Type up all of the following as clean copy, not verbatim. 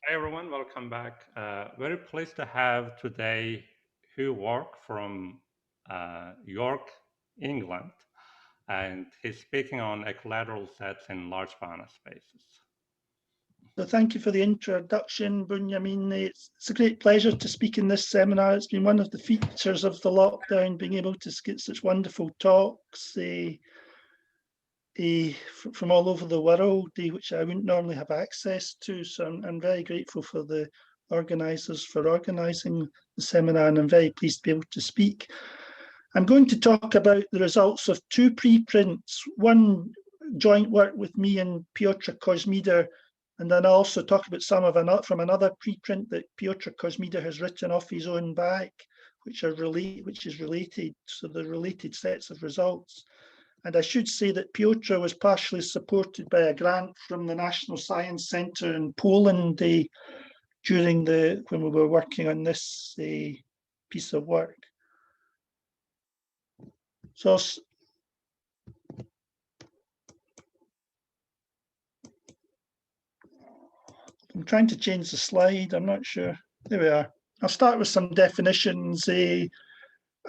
Hi everyone, welcome back. Very pleased to have today Hugh Wark from York, England, and he's speaking on equilateral sets in large Banach spaces. So thank you for the introduction, Bunyamin. It's a great pleasure to speak in this seminar. It's been one of the features of the lockdown, being able to get such wonderful talks from all over the world, which I wouldn't normally have access to. So I'm very grateful for the organisers for organising the seminar, and I'm very pleased to be able to speak. I'm going to talk about the results of two preprints, one joint work with me and Piotr KOSZMIDER, and then I'll also talk about some of from another preprint that Piotr KOSZMIDER has written off his own back, which is related, so the related sets of results. And I should say that Piotr was partially supported by a grant from the National Science Centre in Poland when we were working on this piece of work. So I'm trying to change the slide. I'm not sure. There we are. I'll start with some definitions.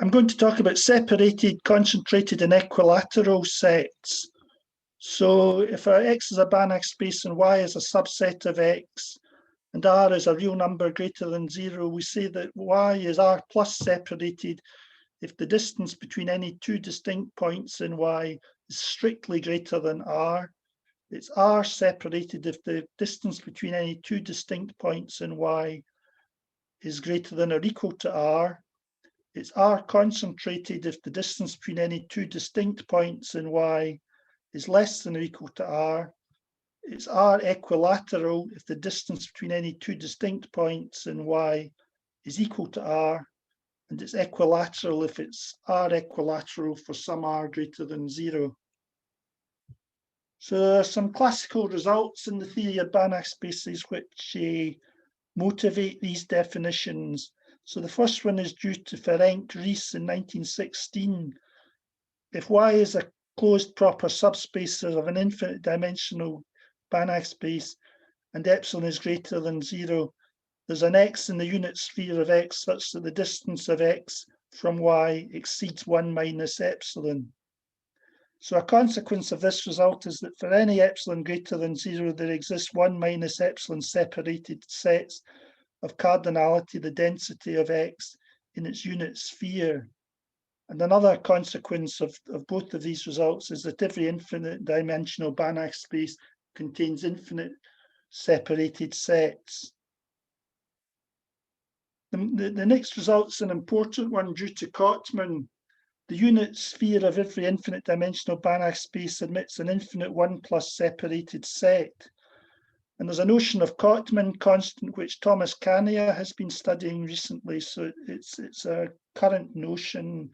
I'm going to talk about separated, concentrated, and equilateral sets. So if our X is a Banach space and Y is a subset of X, and R is a real number greater than 0, we say that Y is R plus separated if the distance between any two distinct points in Y is strictly greater than R. It's R separated if the distance between any two distinct points in Y is greater than or equal to R. It's R concentrated if the distance between any two distinct points in Y is less than or equal to R. It's R equilateral if the distance between any two distinct points in Y is equal to R. And it's equilateral if it's R equilateral for some R greater than 0. So there are some classical results in the theory of Banach spaces which motivate these definitions. So the first one is due to Ferenc Ries in 1916. If Y is a closed proper subspace of an infinite dimensional Banach space and epsilon is greater than 0, there's an X in the unit sphere of X such that the distance of X from Y exceeds 1 minus epsilon. So a consequence of this result is that for any epsilon greater than 0, there exists 1 minus epsilon separated sets of cardinality, the density of X in its unit sphere. And another consequence of both of these results is that every infinite dimensional Banach space contains infinite separated sets. The next result's an important one due to KOTTMAN'S. The unit sphere of every infinite dimensional Banach space admits an infinite 1 plus separated set. And there's a notion of KOTTMAN'S constant which Thomas Kania has been studying recently, so it's a current notion.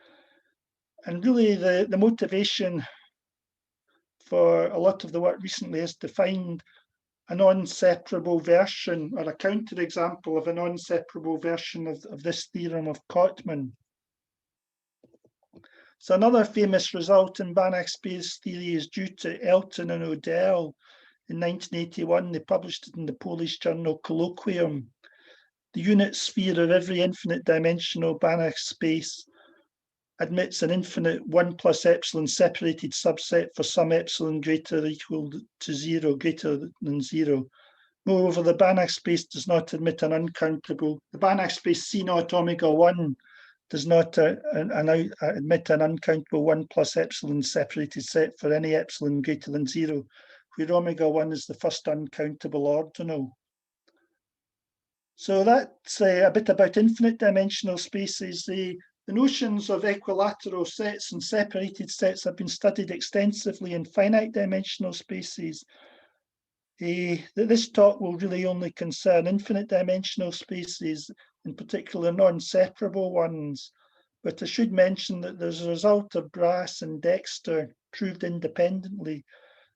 And really the motivation for a lot of the work recently is to find a non-separable version or a counterexample of a non-separable version of this theorem of KOTTMAN'S. So another famous result in Banach space theory is due to Elton and Odell. In 1981, they published it in the Polish journal Colloquium. The unit sphere of every infinite dimensional Banach space admits an infinite 1 plus epsilon separated subset for some epsilon greater or equal to 0, greater than 0. Moreover, the Banach space does not admit an uncountable. The Banach space C naught omega 1 does not admit an uncountable 1 plus epsilon separated set for any epsilon greater than 0, where omega 1 is the first uncountable ordinal. So that's a bit about infinite dimensional spaces. The notions of equilateral sets and separated sets have been studied extensively in finite dimensional spaces. This talk will really only concern infinite dimensional spaces, in particular non-separable ones. But I should mention that there's a result of Brass and Dexter proved independently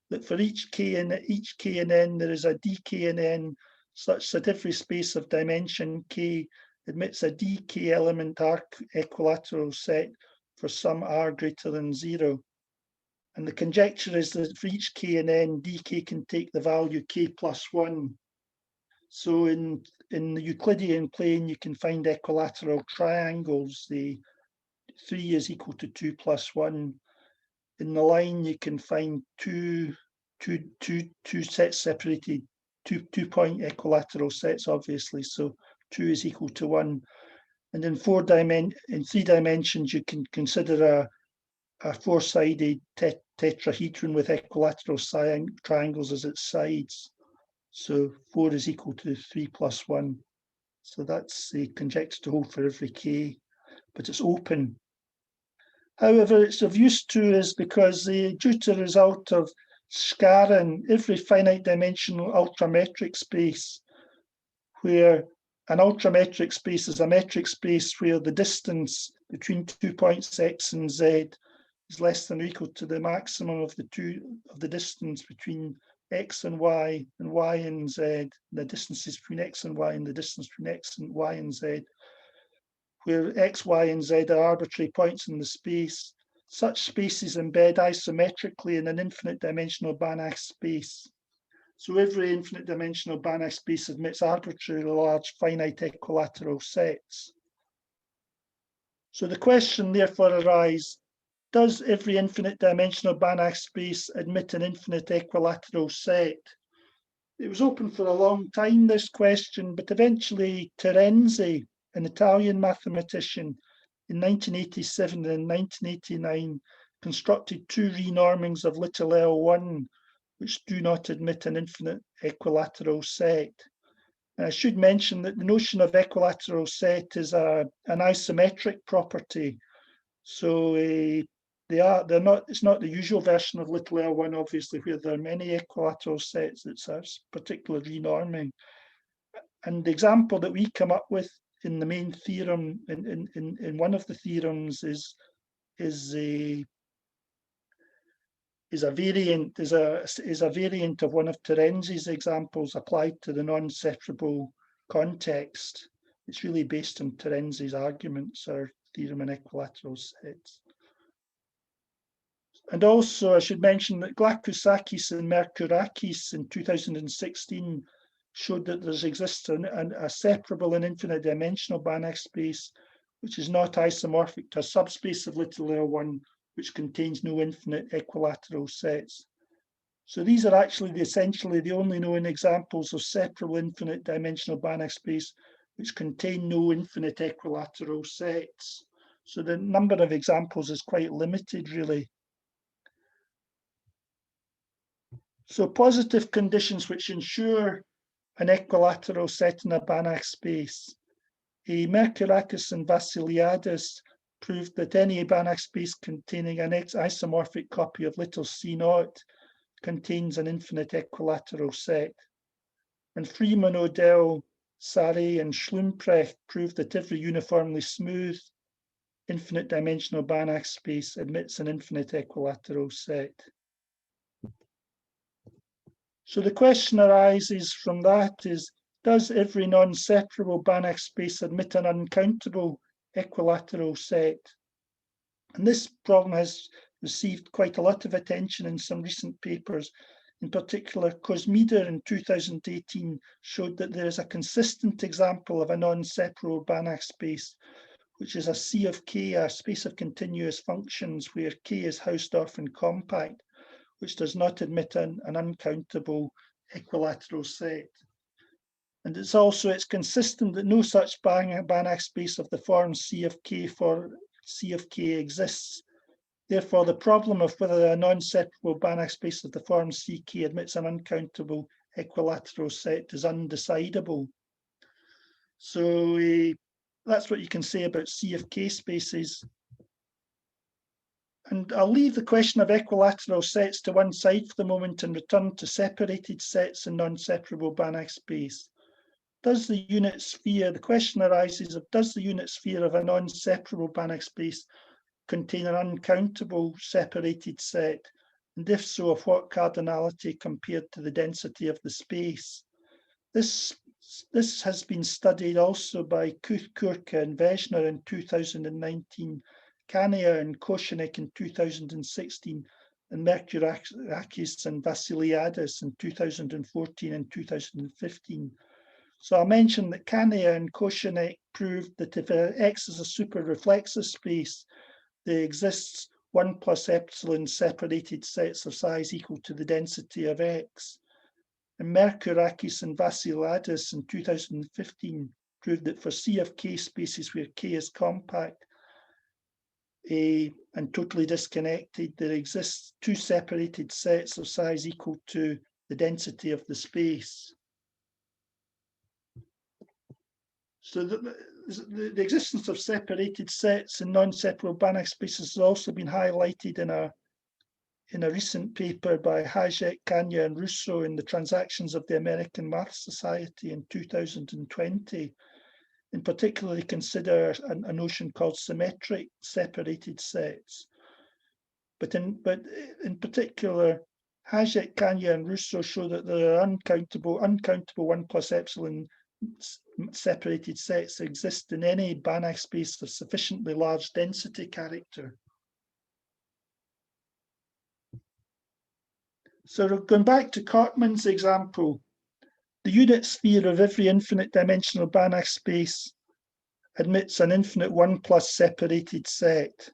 that for each k and n there is a dk and n such that every space of dimension k admits a dk element R equilateral set for some R greater than 0. And the conjecture is that for each k and n, dk can take the value k plus 1. So in the Euclidean plane, you can find equilateral triangles. The 3 is equal to 2 plus 1. In the line, you can find two sets separated, two-point equilateral sets, obviously. So 2 is equal to 1. And in 3 dimensions, you can consider a four-sided tetrahedron with equilateral triangles as its sides. So 4 is equal to 3 plus 1. So that's the conjecture to hold for every k, but it's open. However, it's of use to us because due to the result of scattering, every finite dimensional ultrametric space, where an ultrametric space is a metric space where the distance between 2 points x and z is less than or equal to the maximum of the distance between x and y and z, the distances between x and y and the distance between x and y and z, where x, y, and z are arbitrary points in the space. Such spaces embed isometrically in an infinite dimensional Banach space. So every infinite dimensional Banach space admits arbitrarily large finite equilateral sets. So the question therefore arises, does every infinite dimensional Banach space admit an infinite equilateral set? It was open for a long time, this question, but eventually Terenzi, an Italian mathematician, in 1987 and 1989, constructed 2 renormings of little L1, which do not admit an infinite equilateral set. And I should mention that the notion of equilateral set is an isometric property. So it's not the usual version of little L1, obviously, where there are many equilateral sets. It's a particular renorming. And the example that we come up with in the main theorem, in one of the theorems, is a variant of one of Terenzi's examples applied to the non-separable context. It's really based on Terenzi's arguments or theorem in equilateral sets. And also, I should mention that Glakoussakis and Merkourakis in 2016 showed that there exists a separable and infinite dimensional Banach space, which is not isomorphic to a subspace of little L1, which contains no infinite equilateral sets. So these are actually essentially the only known examples of separable infinite dimensional Banach space which contain no infinite equilateral sets. So the number of examples is quite limited, really. So positive conditions which ensure an equilateral set in a Banach space. Merkourakis and Vassiliadis proved that any Banach space containing an isomorphic copy of little c0 contains an infinite equilateral set. And Freeman, Odell, Sarre, and Schlumprecht proved that every uniformly smooth infinite dimensional Banach space admits an infinite equilateral set. So the question arises from that is, does every non-separable Banach space admit an uncountable equilateral set? And this problem has received quite a lot of attention in some recent papers. In particular, KOSZMIDER in 2018 showed that there is a consistent example of a non-separable Banach space, which is a C of k, a space of continuous functions where k is Hausdorff compact, which does not admit an uncountable equilateral set. And it's consistent that no such Banach space of the form C of k for C of k exists. Therefore, the problem of whether a non-separable Banach space of the form CK admits an uncountable equilateral set is undecidable. So that's what you can say about C of k spaces. And I'll leave the question of equilateral sets to one side for the moment and return to separated sets in non-separable Banach space. Does the unit sphere, the question arises of, does the unit sphere of a non-separable Banach space contain an uncountable separated set? And if so, of what cardinality compared to the density of the space? This has been studied also by Kurka and Vesner in 2019, Kania and Koshenik in 2016, and Merkourakis and Vassiliadis in 2014 and 2015. So I mentioned that Kania and Koszymider proved that if X is a super reflexive space, there exists 1 plus epsilon separated sets of size equal to the density of X. And Merkourakis and Vassiliadis in 2015 proved that for C of K spaces where K is compact and totally disconnected, there exists 2 separated sets of size equal to the density of the space. So the existence of separated sets in non-separable Banach spaces has also been highlighted in a recent paper by Hajek, Kania and Russo in the Transactions of the American Math Society in 2020. In particular, they consider a notion called symmetric separated sets. But in particular, Hajek, Kania and Russo show that there are uncountable 1 plus epsilon separated sets exist in any Banach space of sufficiently large density character. So going back to KOTTMAN'S example, the unit sphere of every infinite dimensional Banach space admits an infinite 1 plus separated set.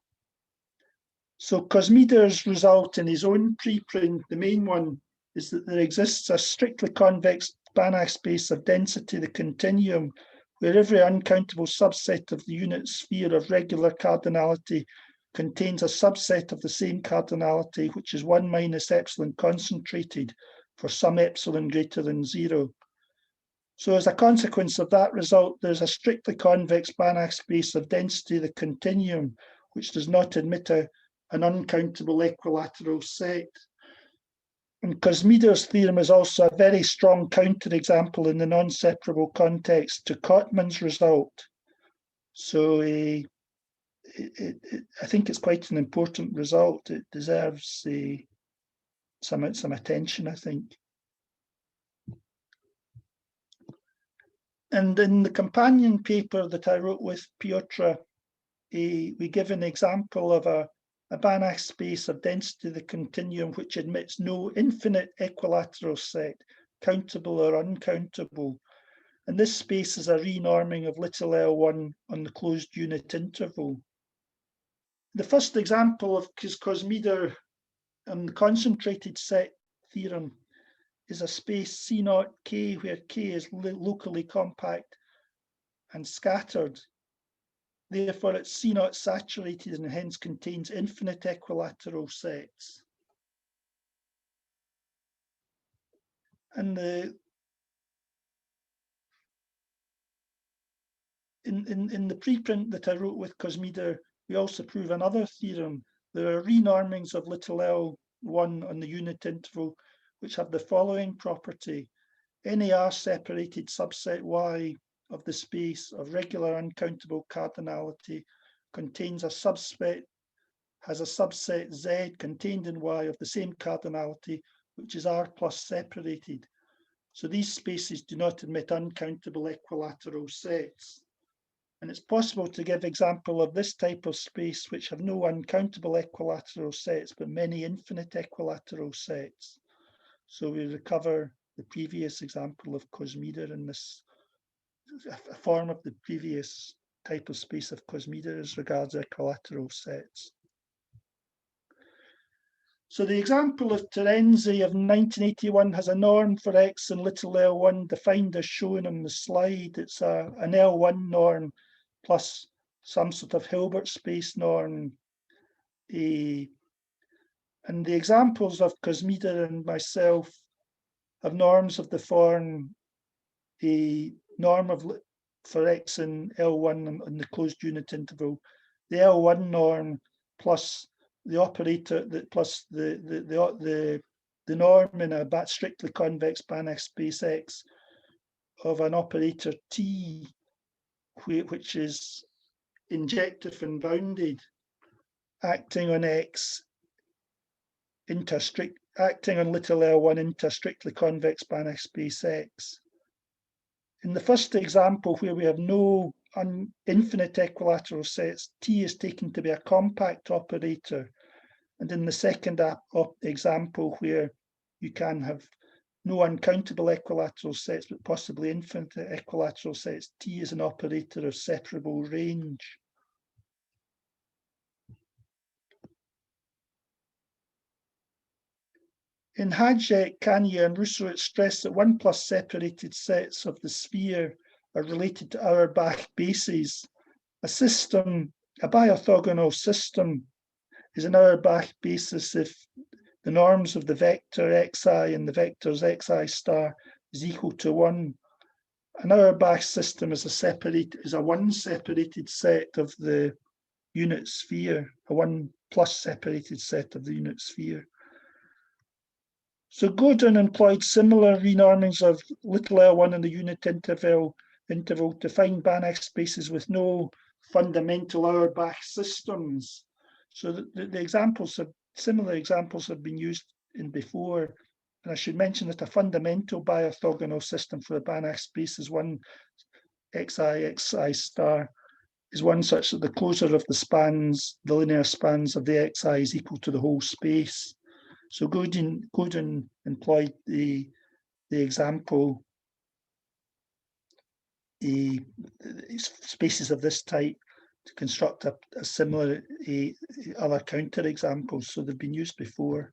So KOSZMIDER's result in his own preprint, the main one, is that there exists a strictly convex Banach space of density, the continuum, where every uncountable subset of the unit sphere of regular cardinality contains a subset of the same cardinality, which is 1 minus epsilon concentrated for some epsilon greater than 0. So as a consequence of that result, there's a strictly convex Banach space of density, the continuum, which does not admit an uncountable equilateral set. And KOSZMIDER's theorem is also a very strong counterexample in the non-separable context to KOTTMAN'S result. So I think it's quite an important result. It deserves some attention, I think. And in the companion paper that I wrote with Piotr, we give an example of a Banach space of density, the continuum, which admits no infinite equilateral set, countable or uncountable. And this space is a renorming of little L1 on the closed unit interval. The first example of KOSZMIDER and the concentrated set theorem is a space C0 K, where K is locally compact and scattered. Therefore, it's C0 saturated and hence contains infinite equilateral sets. And in the preprint that I wrote with KOSZMIDER, we also prove another theorem. There are renormings of little L1 on the unit interval, which have the following property. Any R-separated subset Y of the space of regular uncountable cardinality contains a subset, has a subset Z contained in Y of the same cardinality, which is R plus separated. So these spaces do not admit uncountable equilateral sets. And it's possible to give example of this type of space which have no uncountable equilateral sets, but many infinite equilateral sets. So we recover the previous example of KOSZMIDER in this, a form of the previous type of space of KOSZMIDER as regards equilateral sets. So the example of TERENZI of 1981 has a norm for X and little L1 defined as shown on the slide. It's an L1 norm plus some sort of Hilbert space norm. And the examples of KOSZMIDER and myself have norms of the form a norm for X and L1 on the closed unit interval, the L1 norm plus the operator that plus the norm in a strictly convex Banach space X of an operator T, which is injective and bounded, acting on X acting on little L1 into strictly convex Banach space X. In the first example, where we have no infinite equilateral sets, T is taken to be a compact operator. And in the second example, where you can have no uncountable equilateral sets, but possibly infinite equilateral sets. T is an operator of separable range. In Hajek, Kanye, and Rousseau, it's stressed that 1 plus separated sets of the sphere are related to Auerbach bases. A system, a bi-orthogonal system, is an Auerbach basis if the norms of the vector xi and the vectors xi star is equal to 1. An Auerbach system is a 1 separated set of the unit sphere, a 1 plus separated set of the unit sphere. So Godin employed similar renormings of little L1 in the unit interval to find Banach spaces with no fundamental Auerbach systems. So the examples have similar examples have been used in before. And I should mention that a fundamental bi-orthogonal system for the Banach space is one xi star is one such that the closure of the spans, the linear spans of the xi is equal to the whole space. So Godin employed the example spaces of this type to construct a similar other counter examples. So they've been used before.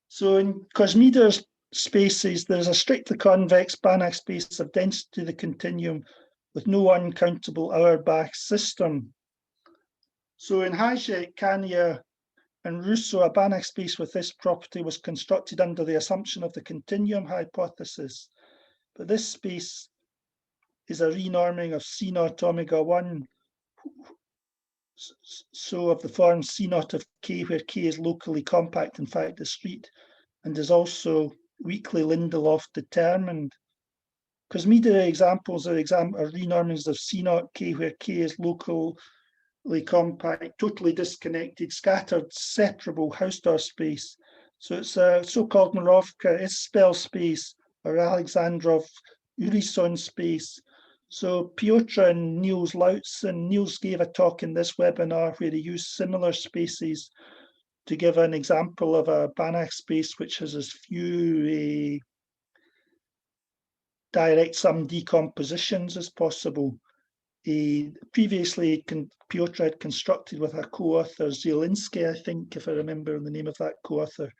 So in KOSZMIDER's spaces, there's a strictly convex Banach space of density of the continuum with no uncountable Auerbach system. So in Hajek, Kanye, and Rousseau, a Banach space with this property was constructed under the assumption of the continuum hypothesis. But this space is a renorming of C naught omega 1, so of the form C naught of K, where K is locally compact, in fact discrete, and is also weakly Lindelof determined. KOSZMIDER examples are renormings of C naught K, where K is locally compact, totally disconnected, scattered, separable Hausdorff space. So it's a so-called Morovka S-spell space or Alexandrov Urison space. So Piotr and Niels Lautzen, Niels gave a talk in this webinar where he used similar spaces to give an example of a Banach space which has as few direct sum decompositions as possible. Previously, Piotr had constructed with a co-author, Zielinski, I think, if I remember the name of that co-author,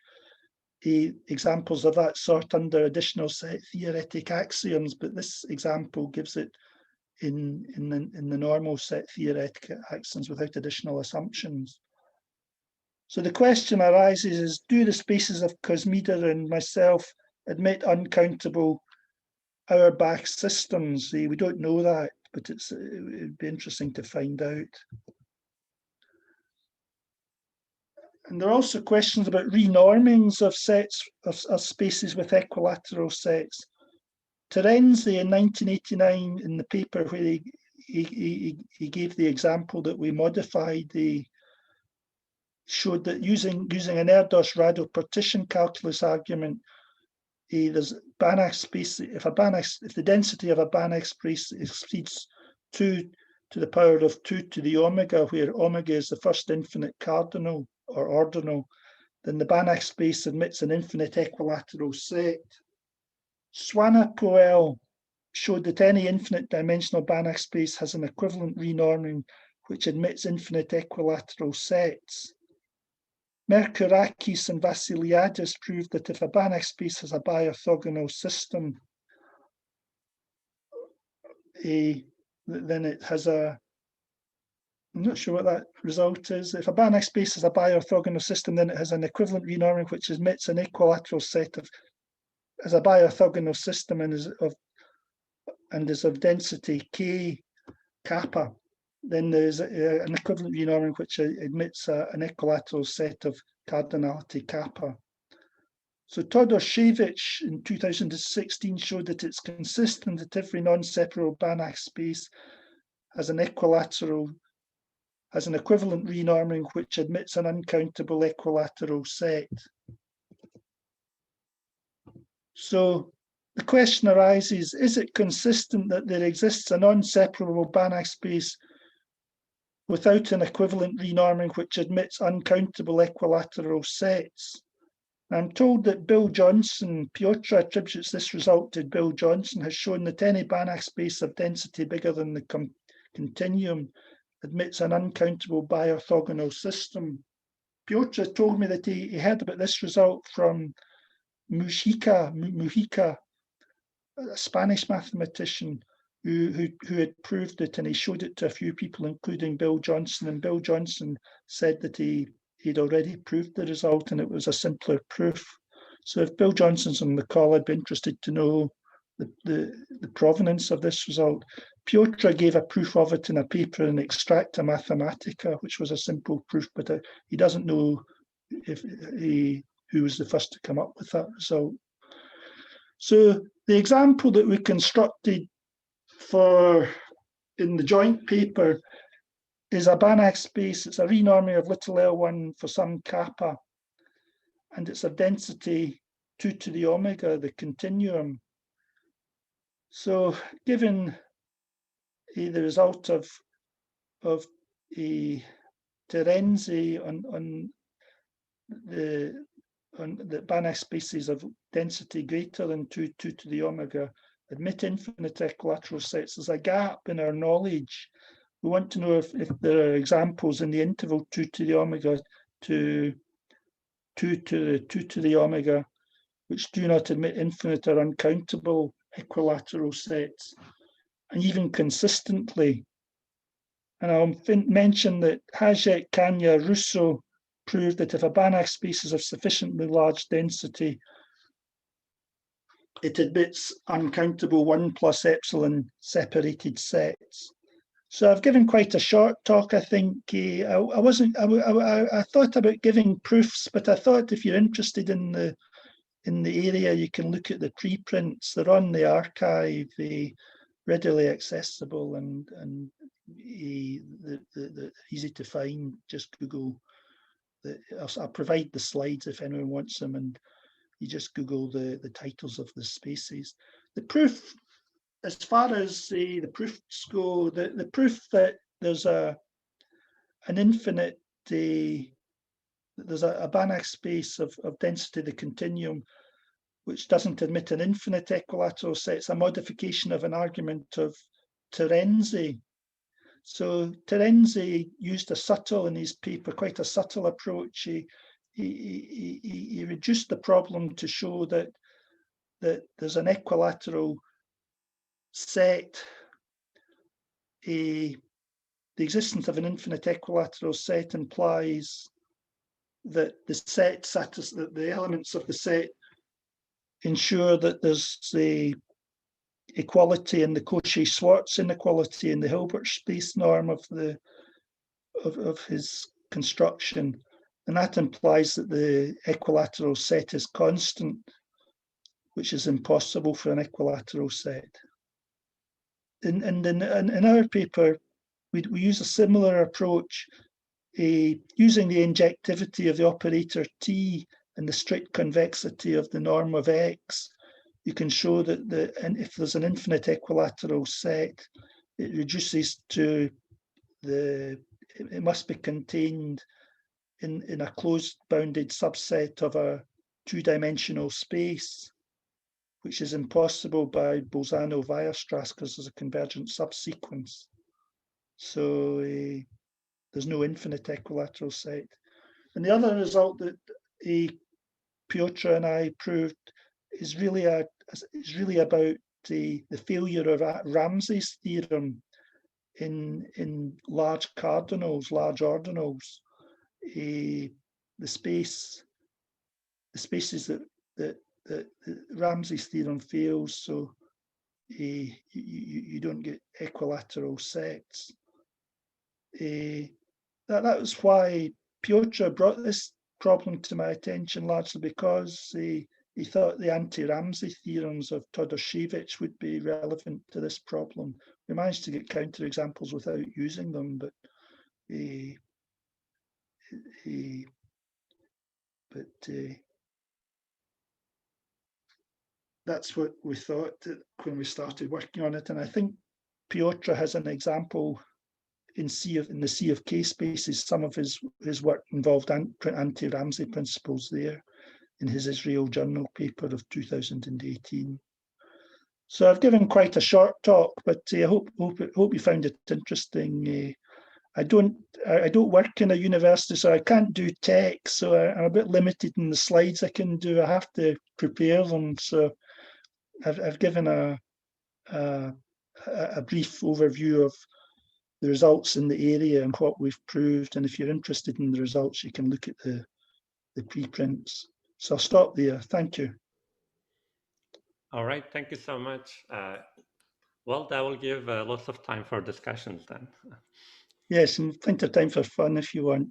examples of that sort under additional set theoretic axioms, but this example gives it in the normal set theoretic axioms without additional assumptions. So the question arises is, do the spaces of KOSZMIDER and myself admit uncountable Auerbach systems? We don't know that, but it would be interesting to find out. And there are also questions about renormings of sets of spaces with equilateral sets. Terenzi in 1989, in the paper where he gave the example that we modified, showed that using an Erdős-Rado partition calculus argument, there's Banach space. If the density of a Banach space exceeds 2 to the power of 2 to the omega, where omega is the first infinite cardinal or ordinal, then the Banach space admits an infinite equilateral set. Swanepoel showed that any infinite dimensional Banach space has an equivalent renorming which admits infinite equilateral sets. Merkourakis and Vassiliadis proved that if a Banach space has a bi-orthogonal system, then it has a, I'm not sure what that result is. If a Banach space has a bi-orthogonal system, then it has an equivalent renorming which admits an equilateral set as a bi-orthogonal system and is of density K kappa. Then there's an equivalent renorming which admits an equilateral set of cardinality kappa. So Todorshevich in 2016 showed that it's consistent that every non-separable Banach space has an equivalent renorming which admits an uncountable equilateral set. So the question arises, is it consistent that there exists a non-separable Banach space without an equivalent renorming which admits uncountable equilateral sets? I'm told that Bill Johnson, Piotr attributes this result to Bill Johnson, has shown that any Banach space of density bigger than the continuum admits an uncountable bi-orthogonal system. Piotr told me that he heard about this result from Mujica, a Spanish mathematician who had proved it, and he showed it to a few people, including Bill Johnson. And Bill Johnson said that he'd already proved the result and it was a simpler proof. So if Bill Johnson's on the call, I'd be interested to know the provenance of this result. Piotr gave a proof of it in a paper in Extracta Mathematica, which was a simple proof, but he doesn't know who was the first to come up with that result. So the example that we constructed in the joint paper is a Banach space. It's a renorming of little L1 for some kappa, and it's of density 2 to the omega, the continuum. So given the result of a Terenzi on the Banach spaces of density greater than 2 to the omega admit infinite equilateral sets, there's a gap in our knowledge. We want to know if there are examples in the interval 2 to the omega to 2 to the omega which do not admit infinite or uncountable equilateral sets, and even consistently. And I'll mention that Hajek, Kanya, Russo proved that if a Banach space is of sufficiently large density, it admits uncountable 1 plus epsilon separated sets. So I've given quite a short talk, I think. I thought about giving proofs, but I thought if you're interested in the area, you can look at the preprints. They're on the archive, readily accessible and easy to find. Just Google. I'll provide the slides if anyone wants them, and you just Google the titles of the spaces. The proof, as far as the proofs go, the proof that there's an infinite, there's a Banach space of density, the continuum, which doesn't admit an infinite equilateral set. It's a modification of an argument of Terenzi. So Terenzi used a subtle, in his paper, quite a subtle approach. He reduced the problem to show that there's an equilateral set. The existence of an infinite equilateral set implies that the elements of the set ensure that there's the equality in the Cauchy-Schwarz inequality in the Hilbert space norm of his construction, and that implies that the equilateral set is constant, which is impossible for an equilateral set. In our paper, we use a similar approach, using the injectivity of the operator T and the strict convexity of the norm of X. You can show that if there's an infinite equilateral set, it reduces to it must be contained in a closed bounded subset of a two-dimensional space, which is impossible by Bolzano-Weierstrass because there's a convergent subsequence. So there's no infinite equilateral set. And the other result that Piotr and I proved is really about the failure of Ramsey's theorem in large cardinals, large ordinals. The spaces that Ramsey's theorem fails, so you don't get equilateral sets. That was why Piotr brought this problem to my attention, largely because he thought the anti-Ramsey theorems of Todosiewicz would be relevant to this problem. We managed to get counterexamples without using them, but that's what we thought when we started working on it. And I think Piotr has an example in the C of K spaces. Some of his work involved anti-Ramsey principles there. in his Israel Journal paper of 2018. So I've given quite a short talk, but I hope you found it interesting. I don't work in a university, so I can't do text, so I'm a bit limited in the slides I can do. I have to prepare them, so I've given a brief overview of the results in the area and what we've proved. And if you're interested in the results, you can look at the preprints. So I'll stop there. Thank you. All right, thank you so much. Well, that will give lots of time for discussions then. Yes, and plenty of time for fun if you want.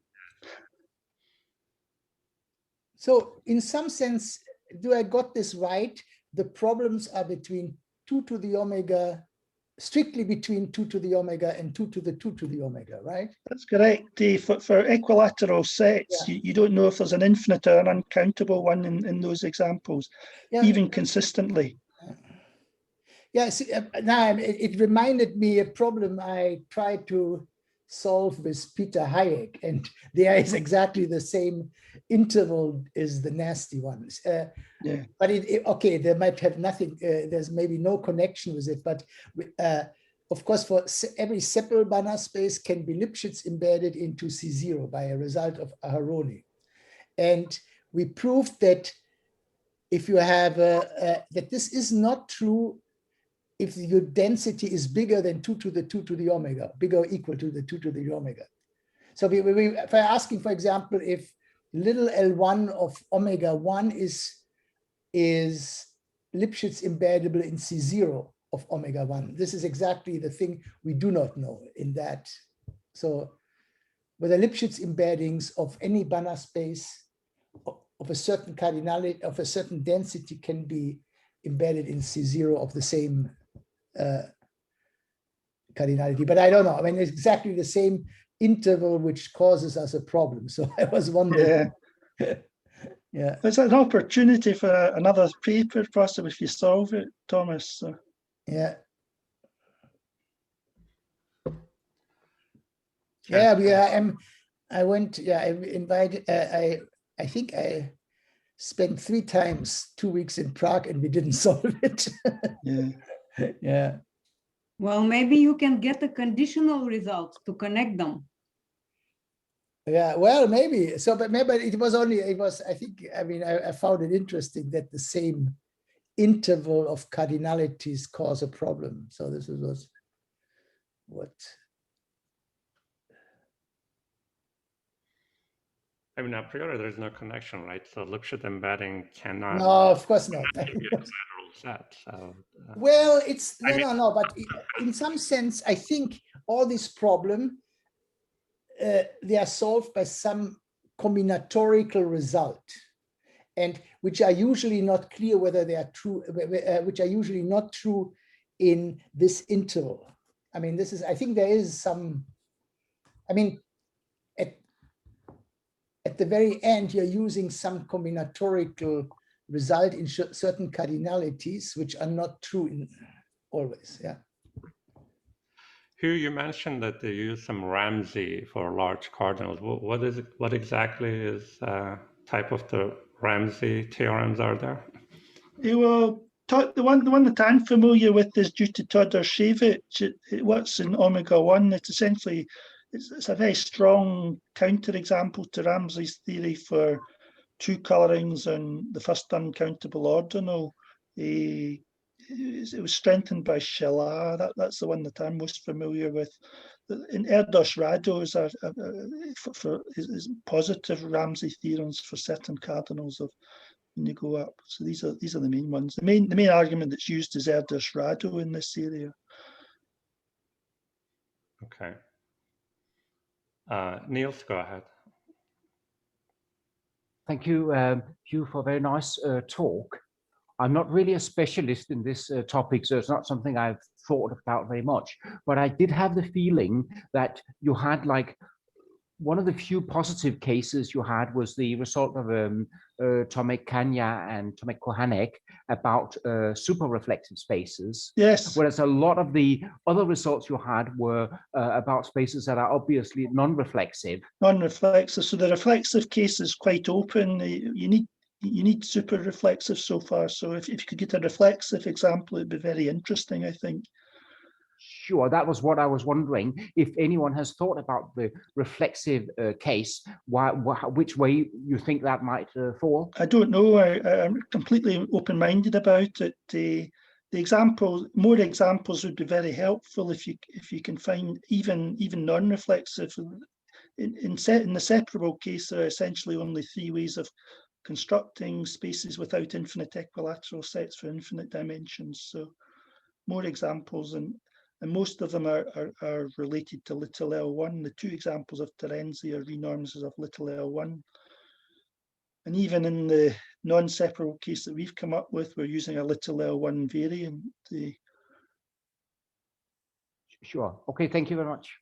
So in some sense, do I got this right? The problems are between 2 to the omega, strictly between 2 to the omega and 2 to the 2 to the omega, right? That's correct. For equilateral sets, yeah. you don't know if there's an infinite or an uncountable one in those examples, yeah. Even consistently. Yeah, see, now it reminded me a problem I tried to solve with Peter Hayek, and there is exactly the same interval as the nasty ones. Yeah. But okay, there might have nothing, there's maybe no connection with it, but of course, for every separable Banach space can be Lipschitz embedded into C0 by a result of Aharoni. And we proved that if you have, that this is not true if your density is bigger than 2 to the 2 to the omega, bigger or equal to the 2 to the omega. So if I'm asking, for example, if little L1 of omega 1 is Lipschitz embeddable in C0 of omega 1, this is exactly the thing we do not know in that. So whether Lipschitz embeddings of any Banach space of a certain cardinality, of a certain density can be embedded in C0 of the same cardinality, but I don't know. I mean, it's exactly the same interval which causes us a problem. So I was wondering. Yeah. Yeah. It's an opportunity for another paper, possibly, if you solve it, Thomas. So. Yeah. Yeah, I went, yeah, I invited, I think I spent 3 times 2 weeks in Prague and we didn't solve it. Yeah. Yeah. Well, maybe you can get a conditional result to connect them. Yeah, well, maybe. So, but maybe it was, I think, I mean, I found it interesting that the same interval of cardinalities cause a problem. So this was what. I mean, a priori, there's no connection, right? So Lipschitz embedding cannot. No, of course not. Be a collateral set. So, well, it's no. But in some sense, I think all these problems they are solved by some combinatorical result, and which are usually not clear whether they are true. Which are usually not true in this interval. I mean, this is. I think there is some. I mean, at the very end, you're using some combinatorical result in certain cardinalities, which are not true in always. Yeah. Hugh, you mentioned that they use some Ramsey for large cardinals. What is it? What exactly is type of the Ramsey theorems are there? Well, the one that I'm familiar with is due to Todor-Shevich. It works in omega 1. It's essentially it's a very strong counterexample to Ramsey's theory for 2 colorings and the first uncountable ordinal. It was strengthened by Schiller. That's the one that I'm most familiar with. In Erdős-Rado is positive Ramsey theorems for certain cardinals of when you go up. So these are the main ones. The main argument that's used is Erdős-Rado in this area. Okay. Niels, go ahead. Thank you, Hugh, for a very nice talk. I'm not really a specialist in this topic, so it's not something I've thought about very much. But I did have the feeling that you had like one of the few positive cases you had was the result of Tomek Kanya and Tomek Kohanek about super reflective spaces. Yes. Whereas a lot of the other results you had were about spaces that are obviously non-reflexive. Non-reflexive. So the reflexive case is quite open. You need you need super reflexive so far. So if you could get a reflexive example, it'd be very interesting, I think. Sure, that was what I was wondering. If anyone has thought about the reflexive case, which way you think that might fall? I don't know. I'm completely open-minded about it. The example, more examples would be very helpful if you can find even non-reflexive. In the separable case, there are essentially only 3 ways of constructing spaces without infinite equilateral sets for infinite dimensions. So more examples, and most of them are related to little L1. The 2 examples of Terenzi are renorms of little L1. And even in the non-separable case that we've come up with, we're using a little L1 variant. Sure. Okay, thank you very much.